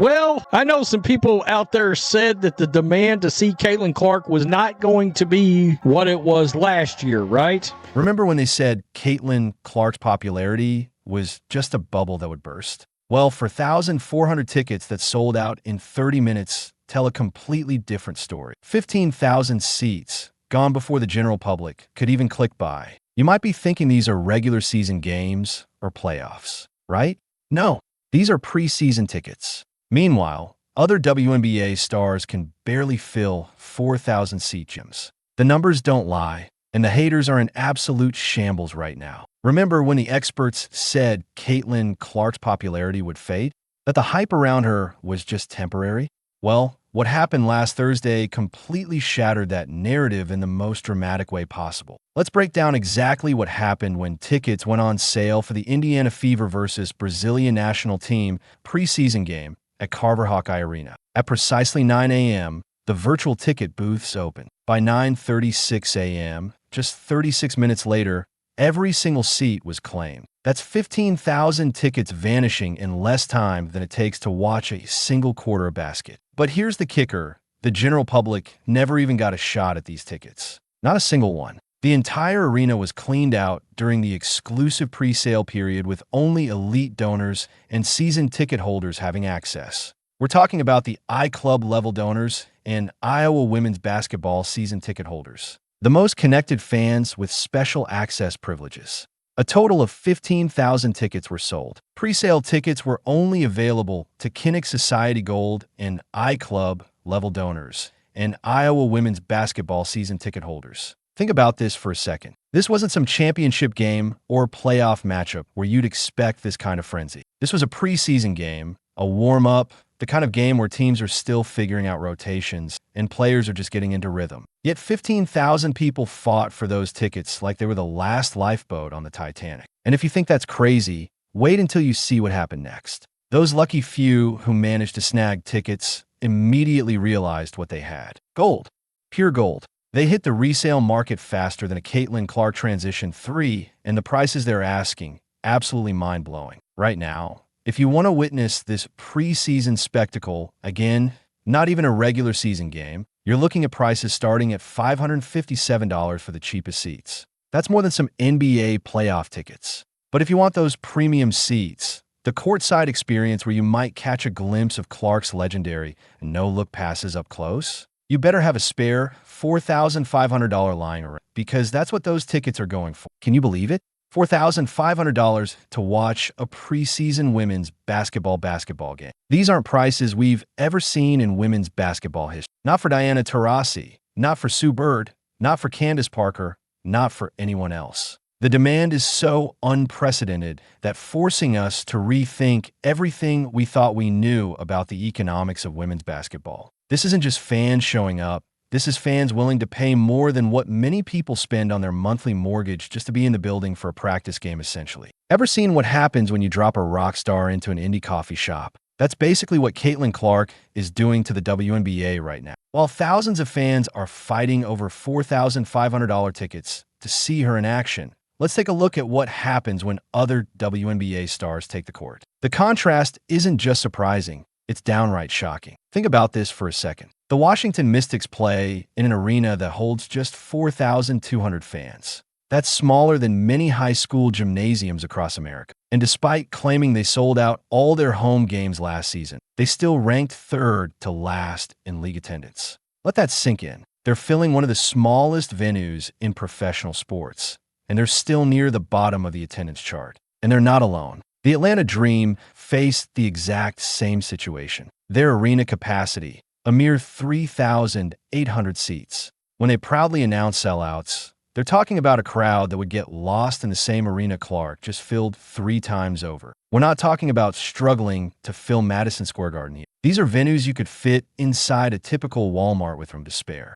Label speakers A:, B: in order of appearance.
A: Well, I know some people out there said that the demand to see Caitlin Clark was not going to be what it was last year, right?
B: Remember when they said Caitlin Clark's popularity was just a bubble that would burst? Well, for 1,400 tickets that sold out in 30 minutes tell a completely different story. 15,000 seats, gone before the general public could even click buy. You might be thinking these are regular season games or playoffs, right? No, these are preseason tickets. Meanwhile, other WNBA stars can barely fill 4,000-seat gyms. The numbers don't lie, and the haters are in absolute shambles right now. Remember when the experts said Caitlin Clark's popularity would fade? That the hype around her was just temporary? Well, what happened last Thursday completely shattered that narrative in the most dramatic way possible. Let's break down exactly what happened when tickets went on sale for the Indiana Fever versus Brazilian national team preseason game at Carver Hawkeye Arena. At precisely 9 a.m., the virtual ticket booths opened. By 9:36 a.m., just 36 minutes later, every single seat was claimed. That's 15,000 tickets vanishing in less time than it takes to watch a single quarter of basket. But here's the kicker. The general public never even got a shot at these tickets. Not a single one. The entire arena was cleaned out during the exclusive pre-sale period with only elite donors and season ticket holders having access. We're talking about the iClub level donors and Iowa women's basketball season ticket holders. The most connected fans with special access privileges. A total of 15,000 tickets were sold. Pre-sale tickets were only available to Kinnick Society Gold and iClub level donors and Iowa women's basketball season ticket holders. Think about this for a second. This wasn't some championship game or playoff matchup where you'd expect this kind of frenzy. This was a preseason game, a warm-up, the kind of game where teams are still figuring out rotations and players are just getting into rhythm. Yet 15,000 people fought for those tickets like they were the last lifeboat on the Titanic. And if you think that's crazy, wait until you see what happened next. Those lucky few who managed to snag tickets immediately realized what they had. Gold. Pure gold. They hit the resale market faster than a Caitlin Clark Transition 3, and the prices they're asking, absolutely mind-blowing. Right now, if you want to witness this preseason spectacle, again, not even a regular season game, you're looking at prices starting at $557 for the cheapest seats. That's more than some NBA playoff tickets. But if you want those premium seats, the courtside experience where you might catch a glimpse of Clark's legendary no-look passes up close, you better have a spare $4,500 lying around, because that's what those tickets are going for. Can you believe it? $4,500 to watch a preseason women's basketball game. These aren't prices we've ever seen in women's basketball history. Not for Diana Taurasi, not for Sue Bird, not for Candace Parker, not for anyone else. The demand is so unprecedented that forcing us to rethink everything we thought we knew about the economics of women's basketball. This isn't just fans showing up. This is fans willing to pay more than what many people spend on their monthly mortgage just to be in the building for a practice game, essentially. Ever seen what happens when you drop a rock star into an indie coffee shop? That's basically what Caitlin Clark is doing to the WNBA right now. While thousands of fans are fighting over $4,500 tickets to see her in action, let's take a look at what happens when other WNBA stars take the court. The contrast isn't just surprising, it's downright shocking. Think about this for a second. The Washington Mystics play in an arena that holds just 4,200 fans. That's smaller than many high school gymnasiums across America. And despite claiming they sold out all their home games last season, they still ranked third to last in league attendance. Let that sink in. They're filling one of the smallest venues in professional sports, and they're still near the bottom of the attendance chart. And they're not alone. The Atlanta Dream faced the exact same situation. Their arena capacity, a mere 3,800 seats. When they proudly announce sellouts, they're talking about a crowd that would get lost in the same arena Clark just filled 3 times over. We're not talking about struggling to fill Madison Square Garden here. These are venues you could fit inside a typical Walmart with room to spare.